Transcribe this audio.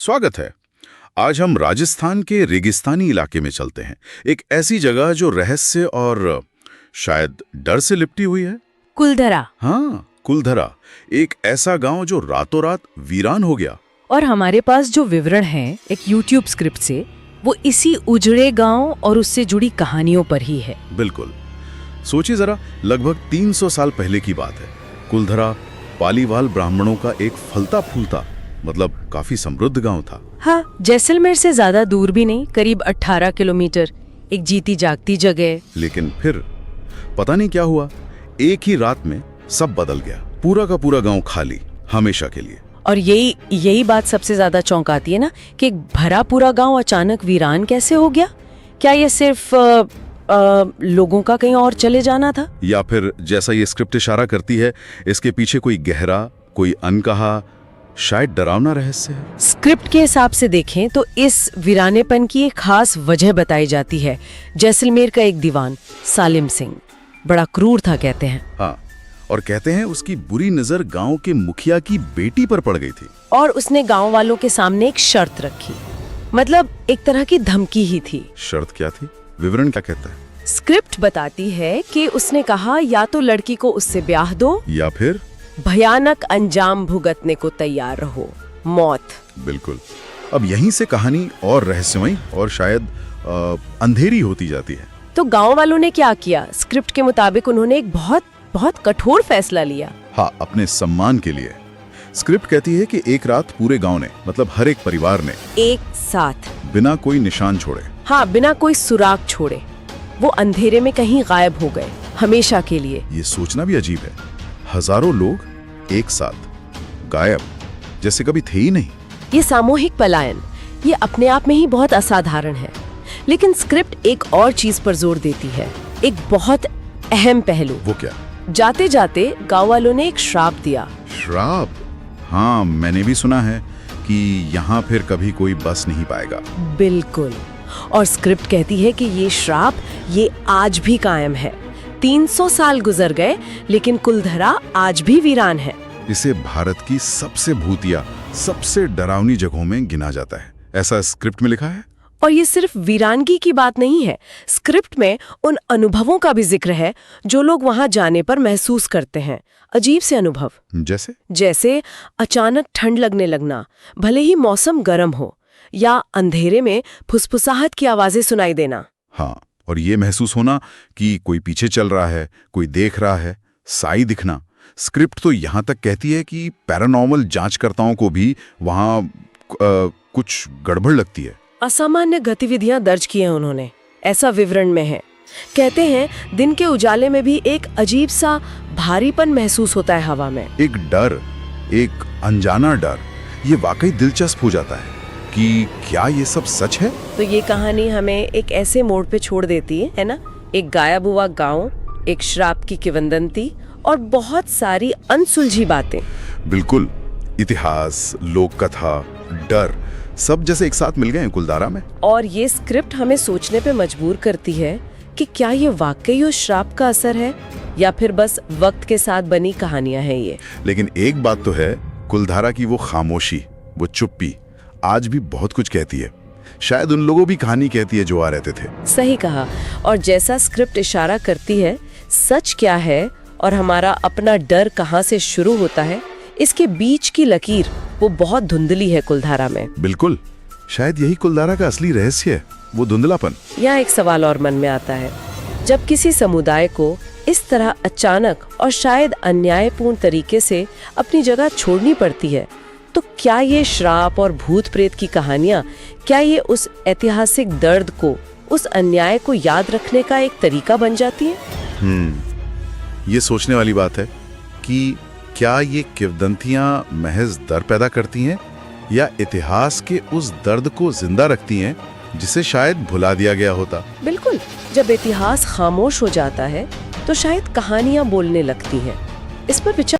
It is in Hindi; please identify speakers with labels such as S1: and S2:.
S1: स्वागत है। आज हम राजस्थान के रेगिस्तानी इलाके में चलते हैं, एक ऐसी जगह जो रहस्य और शायद डर से लिपटी हुई है।
S2: कुलधरा।
S1: हाँ, कुलधरा, एक ऐसा गांव जो रातों रात वीरान हो गया।
S2: और हमारे पास जो विवरण है एक YouTube स्क्रिप्ट से, वो इसी उजड़े गांव और उससे जुड़ी कहानियों पर ही है।
S1: बिल्कुल। सोचिए जरा, लगभग 300 साल पहले की बात है। कुलधरा पालीवाल ब्राह्मणों का एक फलता फूलता, मतलब काफी समृद्ध गांव था।
S2: हाँ, जैसलमेर से ज्यादा दूर भी नहीं, करीब 18 किलोमीटर। एक जीती जागती जगह।
S1: लेकिन फिर पता नहीं क्या हुआ, एक ही रात में सब बदल गया। पूरा का पूरा गांव खाली, हमेशा के लिए।
S2: और यही बात सबसे ज्यादा चौंकाती है ना, कि एक भरा पूरा गांव अचानक वीरान कैसे हो गया। क्या ये सिर्फ लोगों का कहीं और चले जाना था,
S1: या फिर जैसा ये स्क्रिप्ट इशारा करती है, इसके पीछे कोई गहरा, कोई अनकहा, शायद डरावना रहस्य है।
S2: स्क्रिप्ट के हिसाब से देखें तो इस वीरानेपन की एक खास वजह बताई जाती है। जैसलमेर का एक दीवान सालिम सिंह बड़ा क्रूर था, कहते हैं।
S1: हाँ, और कहते हैं उसकी बुरी नजर गांव के मुखिया की बेटी पर पड़ गई थी।
S2: और उसने गांव वालों के सामने एक शर्त रखी, मतलब एक तरह की धमकी ही थी।
S1: शर्त क्या थी? विवरण क्या कहता है?
S2: स्क्रिप्ट बताती है कि उसने कहा, या तो लड़की को उससे ब्याह दो,
S1: या फिर
S2: भयानक अंजाम भुगतने को तैयार रहो, मौत।
S1: बिल्कुल। अब यहीं से कहानी और रहस्यमयी और शायद अंधेरी होती जाती है।
S2: तो गांव वालों ने क्या किया? स्क्रिप्ट के मुताबिक उन्होंने एक बहुत कठोर फैसला लिया।
S1: हाँ, अपने सम्मान के लिए। स्क्रिप्ट कहती है कि एक रात पूरे गांव ने, मतलब हर एक परिवार ने, एक
S2: साथ,
S1: बिना कोई निशान छोड़े,
S2: हाँ, बिना कोई सुराग छोड़े, वो अंधेरे में कहीं गायब हो गए, हमेशा के लिए।
S1: ये सोचना भी अजीब है, हजारों लोग एक साथ गायब, जैसे कभी थे ही नहीं।
S2: ये सामूहिक पलायन, ये अपने आप में ही बहुत असाधारण है। लेकिन स्क्रिप्ट एक और चीज पर जोर देती है, एक बहुत अहम पहलू।
S1: वो क्या?
S2: जाते जाते गांव वालों ने एक श्राप दिया।
S1: श्राप? हाँ, मैंने भी सुना है कि यहाँ फिर कभी कोई बस नहीं पाएगा।
S2: बिल्कुल। और स्क्रिप्ट कहती है कि ये श्राप ये आज भी कायम है। 300 साल गुजर गए, लेकिन कुलधरा आज भी वीरान है।
S1: इसे भारत की सबसे भूतिया, सबसे डरावनी जगहों में गिना जाता है, ऐसा स्क्रिप्ट में लिखा है।
S2: और ये सिर्फ वीरानगी की बात नहीं है, स्क्रिप्ट में उन अनुभवों का भी जिक्र है जो लोग वहां जाने पर महसूस करते हैं। अजीब से अनुभव, जैसे अचानक ठंड लगने लगना, भले ही मौसम गर्म हो, या अंधेरे में फुसफुसाहट की आवाजें सुनाई देना।
S1: हाँ, और ये महसूस होना कि कोई पीछे चल रहा है, कोई देख रहा है, साई दिखना। स्क्रिप्ट तो यहाँ तक कहती है कि पैरानॉर्मल जांचकर्ताओं को भी वहाँ कुछ गड़बड़ लगती है।
S2: असामान्य गतिविधियां दर्ज की हैं उन्होंने, ऐसा विवरण में है। कहते हैं दिन के उजाले में भी एक अजीब सा भारीपन महसूस होता है हवा में। एक
S1: डर, एक अनजाना डर। ये वाकई दिलचस्प हो जाता है कि क्या ये सब सच है।
S2: तो ये कहानी हमें एक ऐसे मोड़ पे छोड़ देती है ना, एक गायब हुआ गांव, एक श्राप की किंवदंती और बहुत सारी अनसुलझी बातें।
S1: बिल्कुल, इतिहास, लोक कथा, डर, सब जैसे एक साथ मिल गए हैं कुलधारा में।
S2: और ये स्क्रिप्ट हमें सोचने पे मजबूर करती है कि क्या ये वाकई उस श्राप का असर है, या फिर बस वक्त के साथ बनी कहानियां हैं ये।
S1: लेकिन एक बात तो है, कुलधारा की वो खामोशी, वो चुप्पी आज भी बहुत कुछ कहती है। शायद उन लोगों भी कहानी कहती है जो आ रहते थे।
S2: सही कहा। और जैसा स्क्रिप्ट इशारा करती है, सच क्या है और हमारा अपना डर कहाँ से शुरू होता है, इसके बीच की लकीर वो बहुत धुंधली है कुलधारा में।
S1: बिल्कुल, शायद यही कुलधारा का असली रहस्य है, वो धुंधलापन।
S2: यहाँ एक सवाल और मन में आता है, जब किसी समुदाय को इस तरह अचानक और शायद अन्यायपूर्ण तरीके से अपनी जगह छोड़नी पड़ती है, तो क्या ये श्राप और भूत प्रेत की कहानियाँ, क्या ये उस ऐतिहासिक दर्द को, उस अन्याय को याद रखने का एक तरीका बन जाती है?
S1: ये सोचने वाली बात है कि क्या ये किंवदंतियां महज डर पैदा करती हैं, या इतिहास के उस दर्द को जिंदा रखती हैं जिसे शायद भुला दिया गया होता।
S2: बिल्कुल, जब इतिहास खामोश हो जाता है तो शायद कहानियां बोलने लगती हैं। इस पर विचार